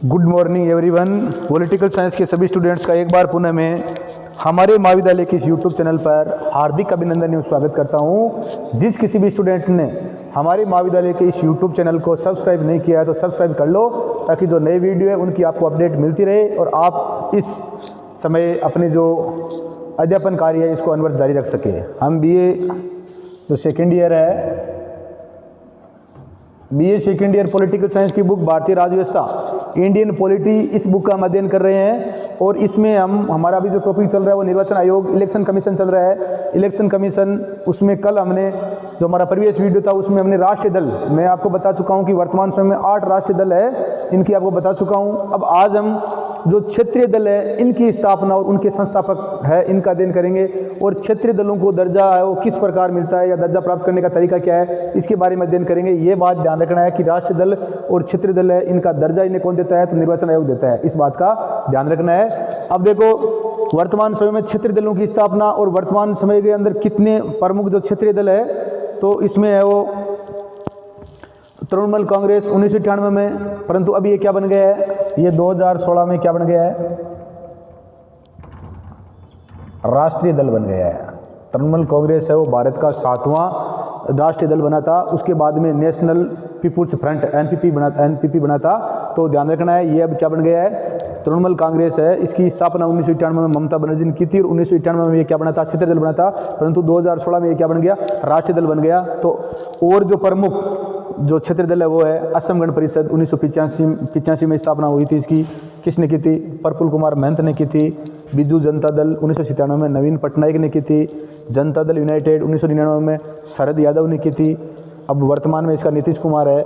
Good morning everyone. Political science के सभी students का एक बार पुनः मैं हमारे महाविद्यालय के इस यूट्यूब चैनल पर हार्दिक अभिनंदन एवं स्वागत करता हूं। जिस किसी भी स्टूडेंट ने हमारे महाविद्यालय के इस यूट्यूब चैनल को सब्सक्राइब नहीं किया है तो सब्सक्राइब कर लो, ताकि जो नई वीडियो है उनकी आपको अपडेट मिलती रहे और आप इस समय अपने जो अध्यापन कार्य है इसको अनवरत जारी रख सके। हम बीए जो सेकेंड ईयर है, BA second year political science की बुक भारतीय राजव्यवस्था इंडियन पॉलिटी, इस बुक का हम अध्ययन कर रहे हैं। और इसमें हमारा अभी जो टॉपिक चल रहा है वो निर्वाचन आयोग, इलेक्शन कमीशन चल रहा है। इलेक्शन कमीशन, उसमें कल हमने जो हमारा प्रीवियस वीडियो था उसमें हमने राष्ट्रीय दल, मैं आपको बता चुका हूं कि वर्तमान समय में 8 राष्ट्रीय दल है, इनकी आपको बता चुका हूं। अब आज हम जो क्षेत्रीय दल है इनकी स्थापना और उनके संस्थापक है इनका अध्ययन करेंगे, और क्षेत्रीय दलों को दर्जा है वो किस प्रकार मिलता है या दर्जा प्राप्त करने का तरीका क्या है इसके बारे में अध्ययन करेंगे। ये बात ध्यान रखना है कि राष्ट्रीय दल और क्षेत्रीय दल है इनका दर्जा इन्हें कौन देता है, तो निर्वाचन आयोग देता है, इस बात का ध्यान रखना है। अब देखो वर्तमान समय में क्षेत्रीय दलों की स्थापना और वर्तमान समय के अंदर कितने प्रमुख जो क्षेत्रीय दल है, तो इसमें है वो तृणमूल कांग्रेस 1998 में, परंतु अभी ये क्या बन गया है, ये 2016 में क्या बन गया है, राष्ट्रीय दल बन गया है। तृणमूल कांग्रेस है वो भारत का 7वां राष्ट्रीय दल बना था, उसके बाद में नेशनल पीपुल्स फ्रंट एनपीपी बना था। तो ध्यान रखना है ये अब क्या बन गया है, तृणमूल कांग्रेस है, इसकी स्थापना 1998 में ममता बनर्जी ने की थी और 1998 में ये क्या बना था, क्षेत्रीय दल बना था, परंतु 2016 में ये क्या बन गया, राष्ट्रीय दल बन गया। तो और जो प्रमुख जो क्षेत्रीय दल है वो है असम गण परिषद, 1985 में स्थापना हुई थी इसकी, किसने की थी, प्रफुल्ल कुमार महंत ने की थी। बिजू जनता दल 1997 में नवीन पटनायक ने की थी। जनता दल यूनाइटेड 1999 में शरद यादव ने की थी। अब वर्तमान में इसका नीतीश कुमार है।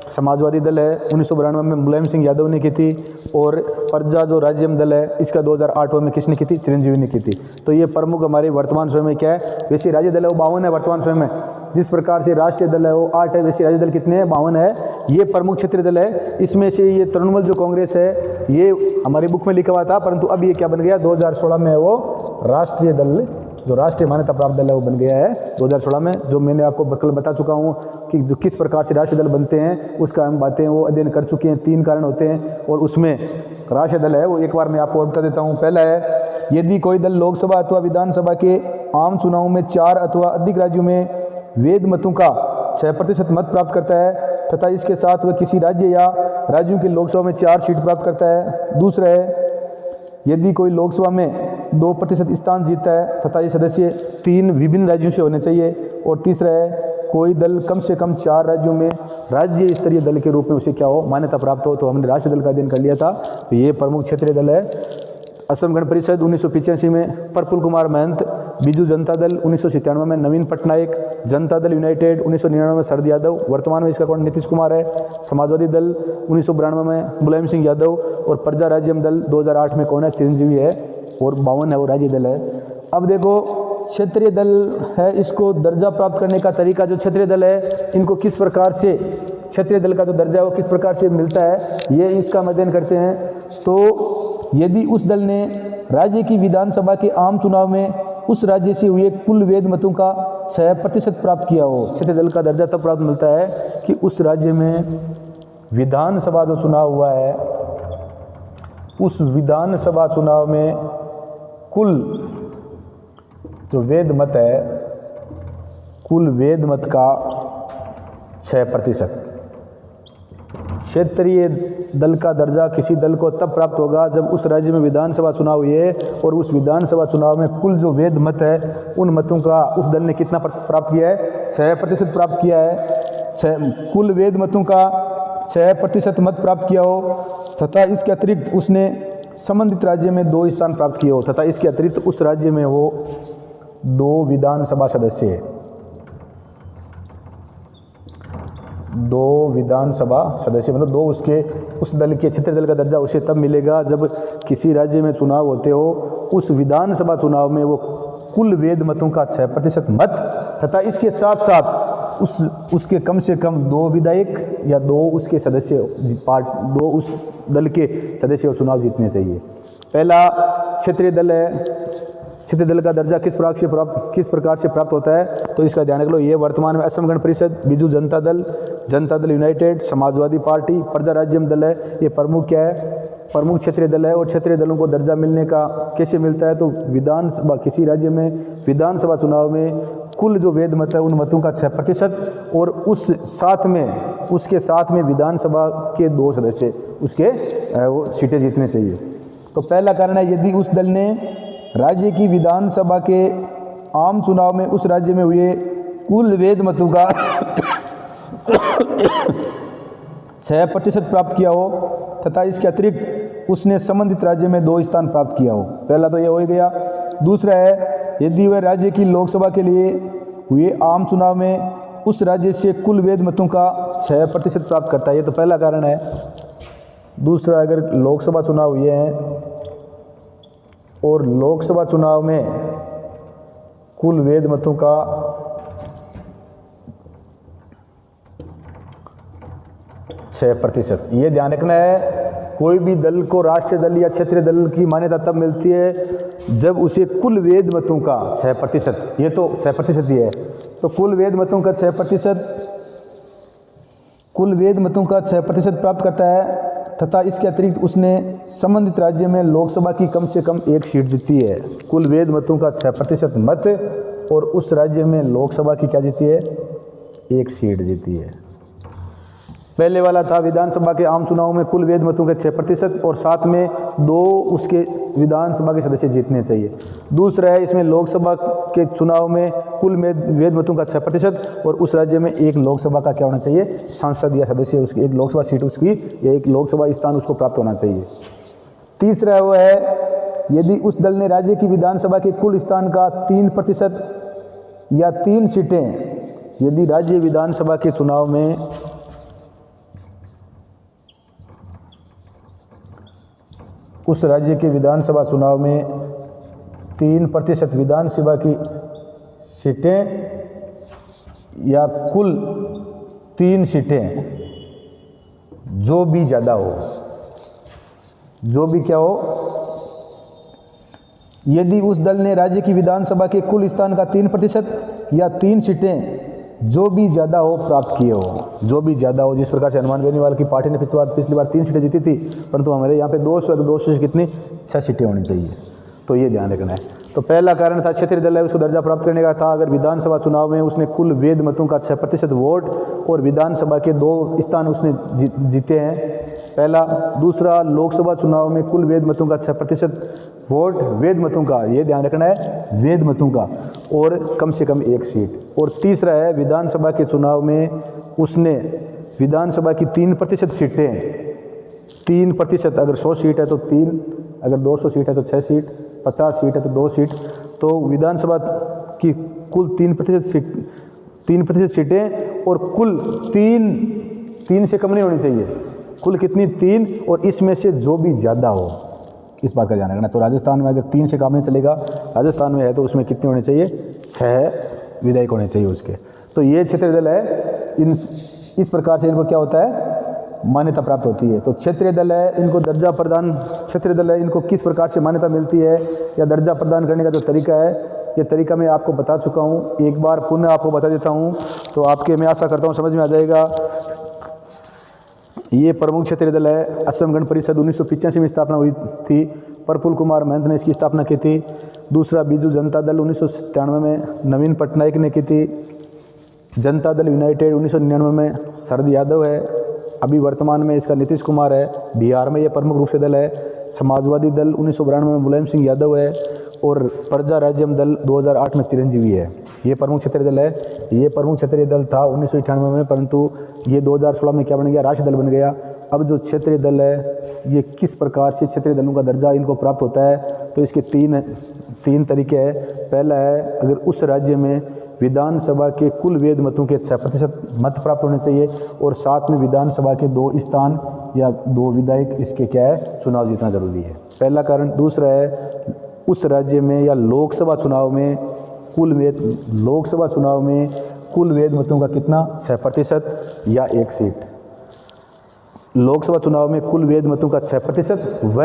समाजवादी दल है 1992 में मुलायम सिंह यादव ने की थी। और प्रजा जो राज्यम दल है इसका 2008 में किसने की थी, चिरंजीवी ने की थी। तो ये प्रमुख हमारे वर्तमान समय में क्या है, वैसे राज्य दल है वो 52 है वर्तमान समय में, जिस प्रकार से राष्ट्रीय दल है वो 8 है, वैसे राज्य दल कितने हैं, 52 है। ये प्रमुख क्षेत्रीय दल है। इसमें से ये तृणमूल जो कांग्रेस है ये हमारी बुक में लिखा हुआ था, परंतु अब ये क्या बन गया, 2016 में है वो राष्ट्रीय दल, जो राष्ट्रीय मान्यता प्राप्त दल है वो बन गया है 2016 में। जो मैंने आपको कल बता चुका हूँ कि जो किस प्रकार से राष्ट्रीय दल बनते हैं उसका हम बातें वो अध्ययन कर चुके हैं। 3 कारण होते हैं और उसमें राष्ट्रीय दल है वो एक बार मैं आपको और बता देता हूँ। पहला है, यदि कोई दल लोकसभा अथवा विधानसभा के आम चुनाव में 4 अथवा अधिक राज्यों में वेद मतों का 6% मत प्राप्त करता है तथा इसके साथ वह किसी राज्य या राज्यों की लोकसभा में 4 सीट प्राप्त करता है। दूसरा है, यदि कोई लोकसभा में 2% स्थान जीतता है तथा ये सदस्य 3 विभिन्न राज्यों से होने चाहिए। और तीसरा है, कोई दल कम से कम 4 राज्यों में राज्य स्तरीय दल के रूप में उसे क्या हो, मान्यता प्राप्त हो। तो हमने राष्ट्रीय दल का अध्ययन कर लिया था। तो ये प्रमुख क्षेत्रीय दल है। असम गण परिषद 1985 में प्रफुल्ल कुमार महंत, बिजू जनता दल 1997 में नवीन पटनायक, जनता दल यूनाइटेड 1999 में शरद यादव, वर्तमान में इसका कौन, नीतीश कुमार है। समाजवादी दल 1992 में मुलायम सिंह यादव, और प्रजा राज्यम दल 2008 में कौन है, चिरंजीवी है। और 52 है वो राज्य दल है। अब देखो क्षेत्रीय दल है, इसको दर्जा प्राप्त करने का तरीका, जो क्षेत्रीय दल है इनको किस प्रकार से, क्षेत्रीय दल का जो दर्जा है वो किस प्रकार से मिलता है, ये इसका अध्ययन करते हैं। तो यदि उस दल ने राज्य की विधानसभा के आम चुनाव में उस राज्य से हुए कुल वेद मतों का 6% प्राप्त किया हो, क्षेत्रीय दल का दर्जा तब प्राप्त मिलता है कि उस राज्य में विधानसभा जो चुनाव हुआ है उस विधानसभा चुनाव में कुल जो वेद मत है, कुल वेद मत का 6%। क्षेत्रीय दल का दर्जा किसी दल को तब प्राप्त होगा जब उस राज्य में विधानसभा चुनाव हुए और उस विधानसभा चुनाव में कुल जो वेद मत है उन मतों का उस दल ने कितना प्राप्त किया है, 6% प्राप्त किया है। कुल वेद मतों का 6% मत प्राप्त किया हो तथा इसके अतिरिक्त उसने संबंधित राज्य में 2 स्थान प्राप्त किए हो तथा इसके अतिरिक्त उस राज्य में वो 2 विधानसभा सदस्य, 2 विधानसभा सदस्य, मतलब 2 उसके उस दल के क्षेत्रीय दल का दर्जा उसे तब मिलेगा जब किसी राज्य में चुनाव होते हो, उस विधानसभा चुनाव में वो कुल वेद मतों का 6% मत तथा इसके साथ साथ उसके कम से कम 2 विधायक या 2 उसके सदस्य 2 उस दल के सदस्य चुनाव जीतने चाहिए। पहला क्षेत्रीय दल है क्षेत्रीय दल का दर्जा किस प्रकार से प्राप्त होता है, तो इसका ध्यान रख लो। ये वर्तमान में असम गण परिषद, बिजू जनता दल यूनाइटेड, समाजवादी पार्टी, प्रजा राज्यम दल है, ये प्रमुख क्या है, प्रमुख क्षेत्रीय दल है। और क्षेत्रीय दलों को दर्जा मिलने का कैसे मिलता है, तो विधानसभा, किसी राज्य में विधानसभा चुनाव में कुल जो वैध मत है उन मतों का 6% और उसके साथ में विधानसभा के 2 सदस्य उसके वो सीटें जीतने चाहिए। तो पहला कारण है, यदि उस दल ने राज्य की विधानसभा के आम चुनाव में उस राज्य में हुए कुल वैध मतों का 6% प्राप्त किया हो तथा इसके अतिरिक्त उसने संबंधित राज्य में 2 स्थान प्राप्त किया हो। पहला तो ये हो गया। दूसरा है, यदि वह राज्य की लोकसभा के लिए हुए आम चुनाव में उस राज्य से कुल वैध मतों का 6% प्राप्त करता है, ये तो पहला कारण है। दूसरा, अगर लोकसभा चुनाव हुए हैं और लोकसभा चुनाव में कुल वैध मतों का 6%, ये ध्यान रखना है। कोई भी दल को राष्ट्रीय दल या क्षेत्रीय दल की मान्यता तब मिलती है जब उसे कुल वैध मतों का 6%, ये तो 6% ही है, तो कुल वैध मतों का 6% प्राप्त करता है तथा इसके अतिरिक्त उसने संबंधित राज्य में लोकसभा की कम से कम 1 सीट जीती है। कुल वैध मतों का 6% मत और उस राज्य में लोकसभा की क्या जीती है, 1 सीट जीती है। पहले वाला था विधानसभा के आम चुनाव में कुल वैध मतों के 6% और साथ में 2 उसके विधानसभा के सदस्य जीतने चाहिए। दूसरा है, इसमें लोकसभा के चुनाव में कुल वैध मतों का 6% और उस राज्य में 1 लोकसभा का क्या होना चाहिए, सांसद या सदस्य, उसकी 1 लोकसभा सीट उसकी या 1 लोकसभा स्थान उसको प्राप्त होना चाहिए। तीसरा वो है, यदि उस दल ने राज्य की विधानसभा के कुल स्थान का 3% या 3 सीटें, यदि राज्य विधानसभा के चुनाव में उस राज्य के विधानसभा चुनाव में 3% विधानसभा की सीटें या कुल 3 सीटें जो भी ज़्यादा हो, जो भी क्या हो, यदि उस दल ने राज्य की विधानसभा के कुल स्थान का 3% या 3 सीटें जो भी ज़्यादा हो प्राप्त किए हो, जो भी ज़्यादा हो। जिस प्रकार से हनुमान बेनीवाल की पार्टी ने पिछली बार 3 सीटें जीती थी, परंतु हमारे यहाँ पे 200 है तो 200 से कितनी 6 सीटें होनी चाहिए, तो ये ध्यान रखना है। तो पहला कारण था क्षेत्रीय दल है उसको दर्जा प्राप्त करने का था अगर विधानसभा चुनाव में उसने कुल वैध मतों का 6% वोट और विधानसभा के 2 स्थान उसने जीते हैं, पहला। दूसरा, लोकसभा चुनाव में कुल वैध मतों का 6% वोट, वैध मतों का, ये ध्यान रखना है, वैध मतों का, और कम से कम 1 सीट। और तीसरा है, विधानसभा के चुनाव में उसने विधानसभा की 3% सीटें, 3%, अगर 100 सीट है तो 3, अगर 200 सीट है तो 6 सीट, 50 सीट है तो 2 सीट, तो विधानसभा की कुल 3% सीटें और कुल 3 से कम नहीं होनी चाहिए, कुल कितनी 3, और इसमें से जो भी ज़्यादा हो, इस बात का ध्यान रखना। तो राजस्थान में अगर 3 से काम नहीं चलेगा, राजस्थान में है तो उसमें कितने होने चाहिए, 6 विधायक होने चाहिए उसके। तो ये क्षेत्रीय दल है, इस प्रकार से इनको क्या होता है, मान्यता प्राप्त होती है। तो क्षेत्रीय दल है, इनको दर्जा प्रदान, क्षेत्रीय दल है, इनको किस प्रकार से मान्यता मिलती है या दर्जा प्रदान करने का जो तरीका है, ये तरीका मैं आपको बता चुका हूँ, एक बार पुनः आपको बता देता हूँ, तो आपके, मैं आशा करता हूँ समझ में आ जाएगा। ये प्रमुख क्षेत्रीय दल है, असम गण परिषद 1985 में स्थापना हुई थी, प्रफुल्ल कुमार महंत ने इसकी स्थापना की थी। दूसरा, बिजू जनता दल 1997 में नवीन पटनायक ने की थी। जनता दल यूनाइटेड 1999 में शरद यादव है, अभी वर्तमान में इसका नीतीश कुमार है, बिहार में ये प्रमुख रूप से दल है। समाजवादी दल 1992 में मुलायम सिंह यादव है और प्रजा राज्यम दल 2008 में चिरंजीवी है। ये प्रमुख क्षेत्रीय दल है। ये प्रमुख क्षेत्रीय दल था 1998 में, परंतु ये 2016 में क्या बन गया, राष्ट्रीय दल बन गया। अब जो क्षेत्रीय दल है, ये किस प्रकार से क्षेत्रीय दलों का दर्जा इनको प्राप्त होता है, तो इसके तीन तरीके हैं। पहला है, अगर उस राज्य में विधानसभा के कुल वैध मतों के 6% मत प्राप्त होने चाहिए और साथ में विधानसभा के 2 स्थान या 2 विधायक, इसके क्या है, चुनाव जीतना जरूरी है, पहला कारण। दूसरा है, उस राज्य में या लोकसभा चुनाव में कुल वैध मतों का कितना, 6% या 1 सीट। लोकसभा चुनाव में कुल वैध मतों का 6% व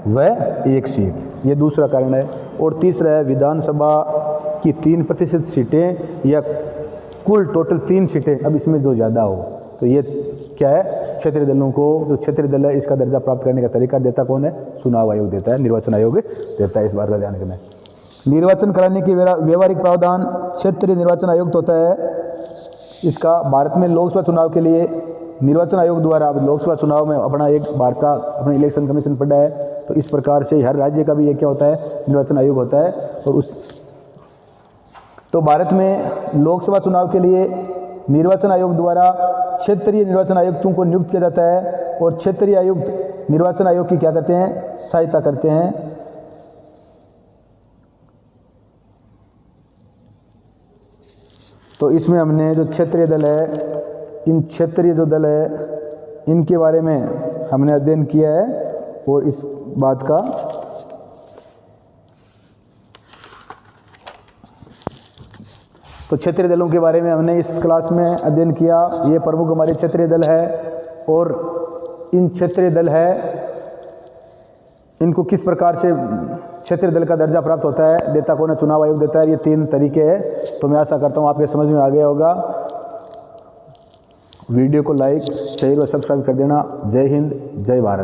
वह 1 सीट, ये दूसरा कारण है। और तीसरा है विधानसभा की 3% सीटें या कुल टोटल 3 सीटें, अब इसमें जो ज़्यादा हो, तो ये क्या है, क्षेत्रीय दलों को, जो क्षेत्रीय दल है इसका दर्जा प्राप्त करने का तरीका देता कौन है, चुनाव आयोग देता है, निर्वाचन आयोग देता है, इस बात का ध्यान रखना है। निर्वाचन कराने की व्यवहारिक प्रावधान क्षेत्रीय निर्वाचन आयोग होता है। इसका भारत में लोकसभा चुनाव के लिए निर्वाचन आयोग द्वारा, अब लोकसभा चुनाव में अपना एक भारत का अपना इलेक्शन कमीशन पड़ा है, तो इस प्रकार से हर राज्य का भी एक क्या होता है, निर्वाचन आयोग होता है। और तो भारत में लोकसभा चुनाव के लिए निर्वाचन आयोग द्वारा क्षेत्रीय निर्वाचन आयुक्तों को नियुक्त किया जाता है, और क्षेत्रीय आयुक्त निर्वाचन आयोग की क्या करते हैं, सहायता करते हैं। तो इसमें हमने जो क्षेत्रीय दल है, इन क्षेत्रीय जो दल है इनके बारे में हमने अध्ययन किया है, और इस बात का तो क्षेत्रीय दलों के बारे में हमने इस क्लास में अध्ययन किया। ये प्रमुख हमारे क्षेत्रीय दल है, और इन क्षेत्रीय दल है इनको किस प्रकार से क्षेत्रीय दल का दर्जा प्राप्त होता है, देता कौन है, चुनाव आयोग देता है। ये 3 तरीके हैं। तो मैं आशा करता हूँ आपके समझ में आ गया होगा। वीडियो को लाइक, शेयर और सब्सक्राइब कर देना। जय हिंद, जय भारत।